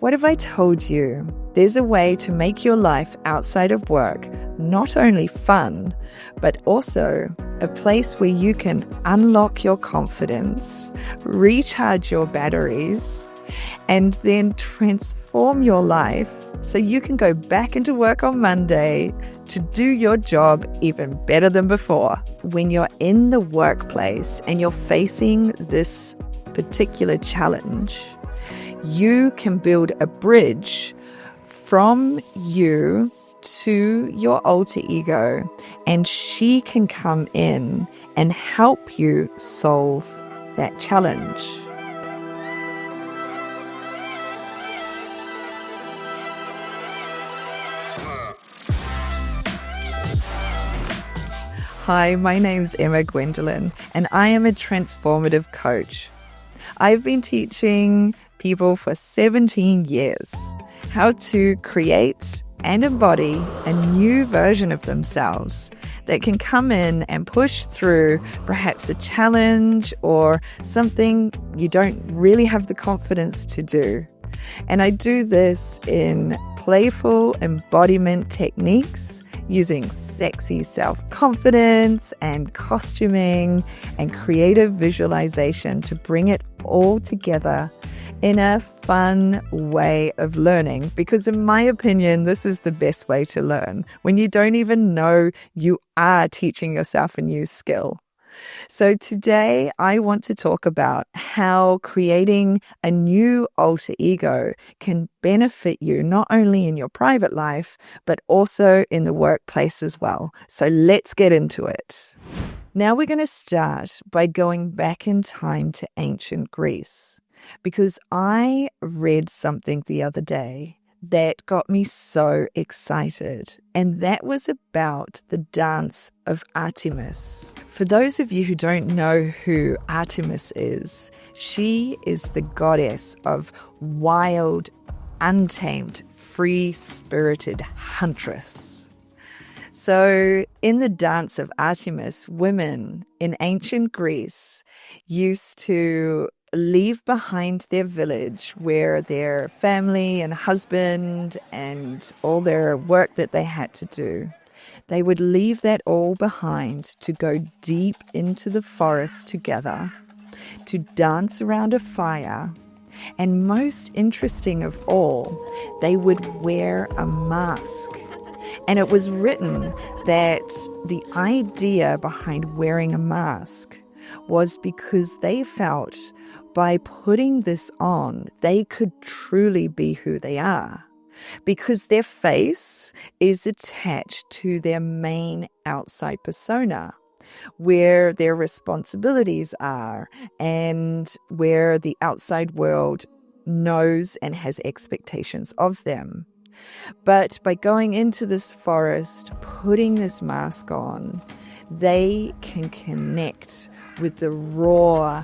What if I told you there's a way to make your life outside of work not only fun, but also a place where you can unlock your confidence, recharge your batteries, and then transform your life so you can go back into work on Monday to do your job even better than before? When you're in the workplace and you're facing this particular challenge, you can build a bridge from you to your alter ego, and she can come in and help you solve that challenge. Hi, my name's Emma Gwendolyn, and I am a transformative coach. I've been teaching people for 17 years how to create and embody a new version of themselves that can come in and push through perhaps a challenge or something you don't really have the confidence to do. And I do this in playful embodiment techniques using sexy self-confidence and costuming and creative visualization to bring it all together in a fun way of learning. Because in my opinion, this is the best way to learn, when you don't even know you are teaching yourself a new skill. So today I want to talk about how creating a new alter ego can benefit you not only in your private life, but also in the workplace as well. So let's get into it. Now we're going to start by going back in time to ancient Greece, because I read something the other day that got me so excited, and that was about the dance of Artemis. For those of you who don't know who Artemis is, she is the goddess of wild, untamed, free-spirited huntress. So in the dance of Artemis, women in ancient Greece used to leave behind their village where their family and husband and all their work that they had to do. They would leave that all behind to go deep into the forest together, to dance around a fire, and most interesting of all, they would wear a mask. And it was written that the idea behind wearing a mask was because they felt by putting this on, they could truly be who they are, because their face is attached to their main outside persona, where their responsibilities are and where the outside world knows and has expectations of them. But by going into this forest, putting this mask on, they can connect with the raw,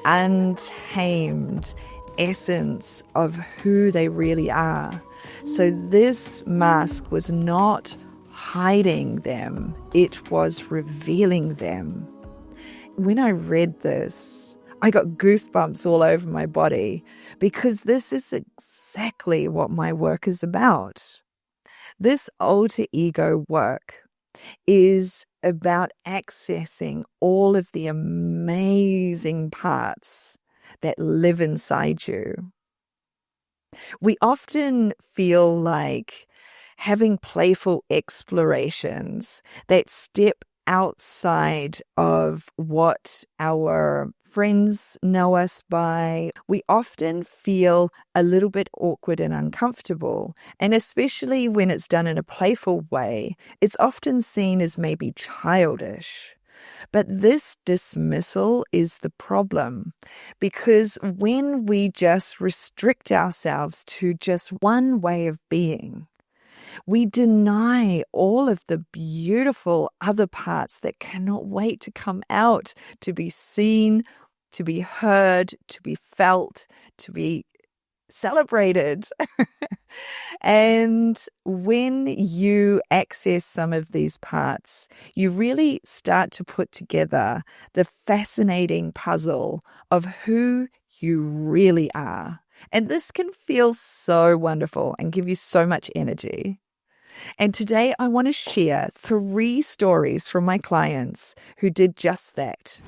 untamed essence of who they really are. So this mask was not hiding them, it was revealing them. When I read this, I got goosebumps all over my body, because this is exactly what my work is about. This alter ego work is about accessing all of the amazing parts that live inside you. We often feel like having playful explorations that step outside of what our friends know us by, we often feel a little bit awkward and uncomfortable. And especially when it's done in a playful way, it's often seen as maybe childish. But this dismissal is the problem, because when we just restrict ourselves to just one way of being, we deny all of the beautiful other parts that cannot wait to come out, to be seen, to be heard, to be felt, to be celebrated. And when you access some of these parts, you really start to put together the fascinating puzzle of who you really are. And this can feel so wonderful and give you so much energy. And today I want to share 3 stories from my clients who did just that.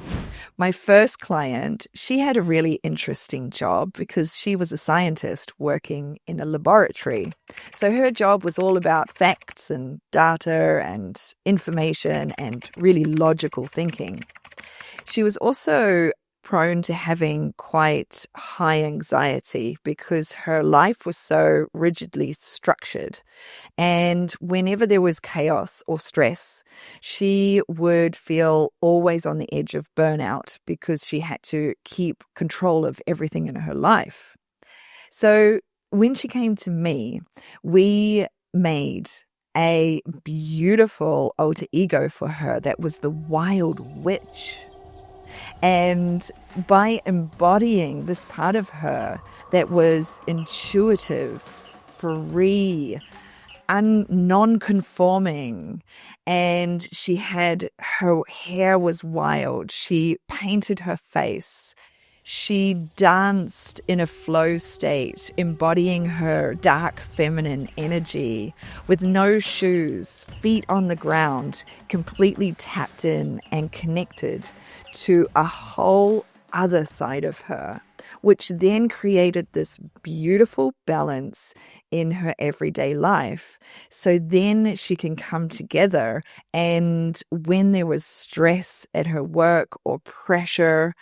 My first client, she had a really interesting job because she was a scientist working in a laboratory. So her job was all about facts and data and information and really logical thinking. She was also prone to having quite high anxiety because her life was so rigidly structured. And whenever there was chaos or stress, she would feel always on the edge of burnout because she had to keep control of everything in her life. So when she came to me, we made a beautiful alter ego for her that was the wild witch. And by embodying this part of her that was intuitive, free, non-conforming, and she had, her hair was wild, she painted her face, she danced in a flow state, embodying her dark feminine energy with no shoes, feet on the ground, completely tapped in and connected to a whole other side of her, which then created this beautiful balance in her everyday life. So then she can come together, and when there was stress at her work or pressure,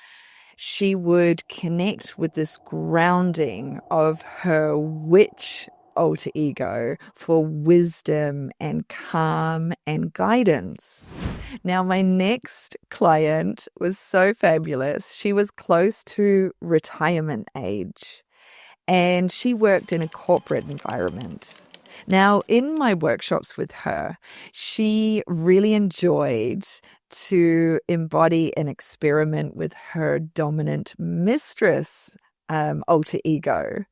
she would connect with this grounding of her witch alter ego for wisdom and calm and guidance. Now, my next client was so fabulous. She was close to retirement age, and she worked in a corporate environment. Now, in my workshops with her, she really enjoyed to embody and experiment with her dominant mistress alter ego.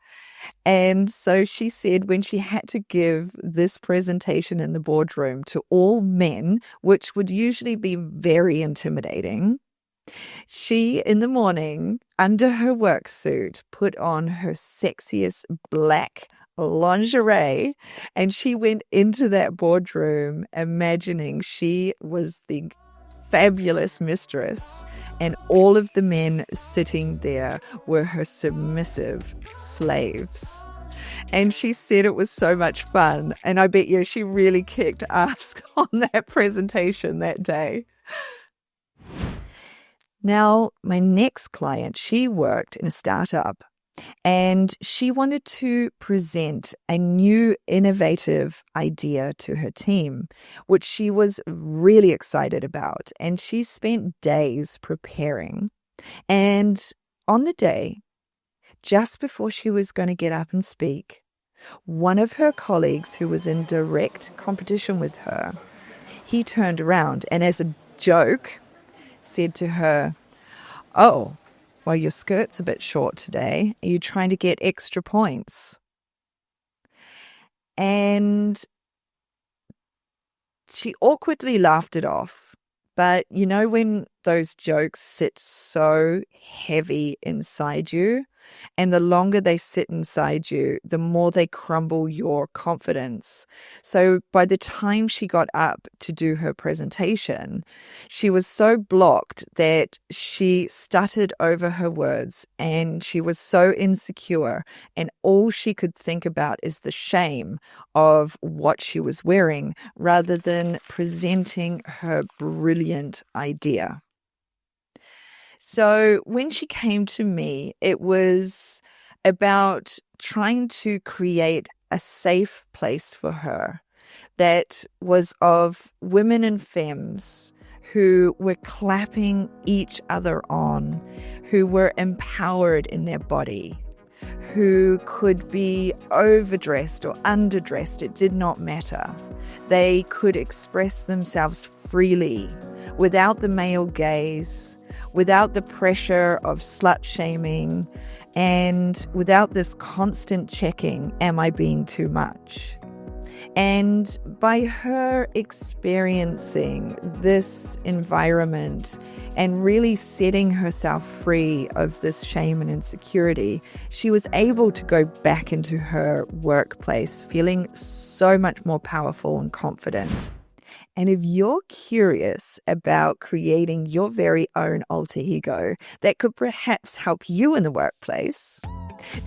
And so she said when she had to give this presentation in the boardroom to all men, which would usually be very intimidating, she, in the morning, under her work suit, put on her sexiest black lingerie, and she went into that boardroom imagining she was the fabulous mistress, and all of the men sitting there were her submissive slaves. And she said it was so much fun, and I bet you she really kicked ass on that presentation that day. Now, my next client, she worked in a startup, and she wanted to present a new innovative idea to her team, which she was really excited about. And she spent days preparing. And on the day, just before she was going to get up and speak, one of her colleagues who was in direct competition with her, he turned around and as a joke said to her, "Oh, well, your skirt's a bit short today. Are you trying to get extra points?" And she awkwardly laughed it off. But you know when those jokes sit so heavy inside you, and the longer they sit inside you, the more they crumble your confidence. So by the time she got up to do her presentation, she was so blocked that she stuttered over her words, and she was so insecure, and all she could think about is the shame of what she was wearing rather than presenting her brilliant idea. So when she came to me, it was about trying to create a safe place for her that was of women and femmes who were clapping each other on, who were empowered in their body, who could be overdressed or underdressed. It did not matter. They could express themselves freely without the male gaze, without the pressure of slut shaming, and without this constant checking, am I being too much? And by her experiencing this environment and really setting herself free of this shame and insecurity, she was able to go back into her workplace feeling so much more powerful and confident. And if you're curious about creating your very own alter ego that could perhaps help you in the workplace,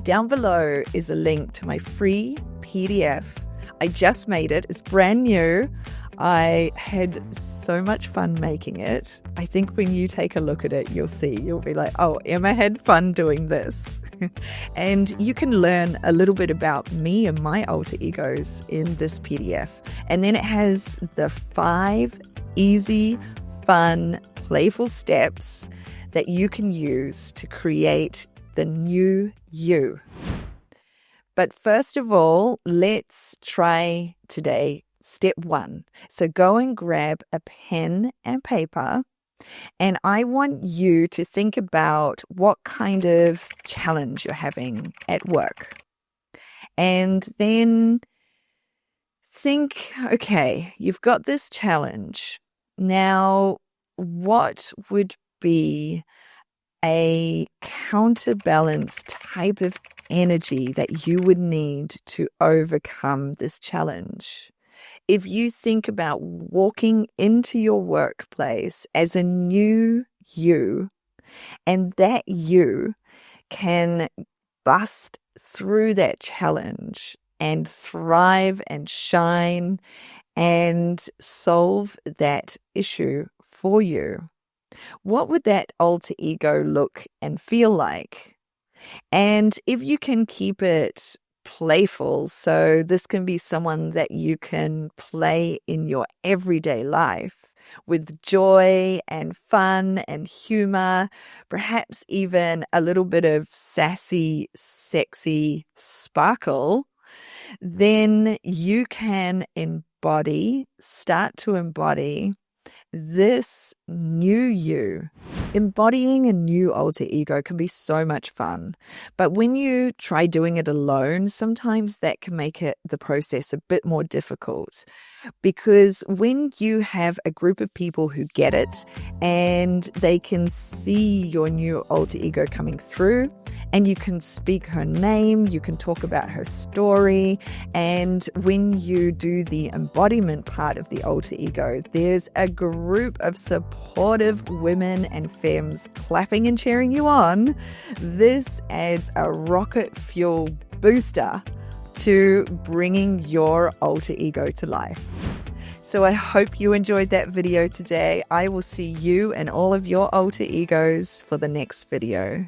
down below is a link to my free PDF. I just made it. It's brand new. I had so much fun making it. I think when you take a look at it, you'll see. You'll be like, oh, Emma had fun doing this. And you can learn a little bit about me and my alter egos in this PDF. And then it has the 5 easy, fun, playful steps that you can use to create the new you. But first of all, let's try today step 1. So go and grab a pen and paper, and I want you to think about what kind of challenge you're having at work. And then think, okay, you've got this challenge. Now, what would be a counterbalance type of energy that you would need to overcome this challenge? If you think about walking into your workplace as a new you, and that you can bust through that challenge and thrive and shine and solve that issue for you, what would that alter ego look and feel like? And if you can keep it playful, so this can be someone that you can play in your everyday life with joy and fun and humor, perhaps even a little bit of sassy, sexy sparkle, then you can start to embody this new you. Embodying a new alter ego can be so much fun, but when you try doing it alone, sometimes that can make the process a bit more difficult. Because when you have a group of people who get it and they can see your new alter ego coming through, and you can speak her name, you can talk about her story, and when you do the embodiment part of the alter ego, there's a group of supportive women and femmes clapping and cheering you on. This adds a rocket fuel booster to bringing your alter ego to life. So I hope you enjoyed that video today. I will see you and all of your alter egos for the next video.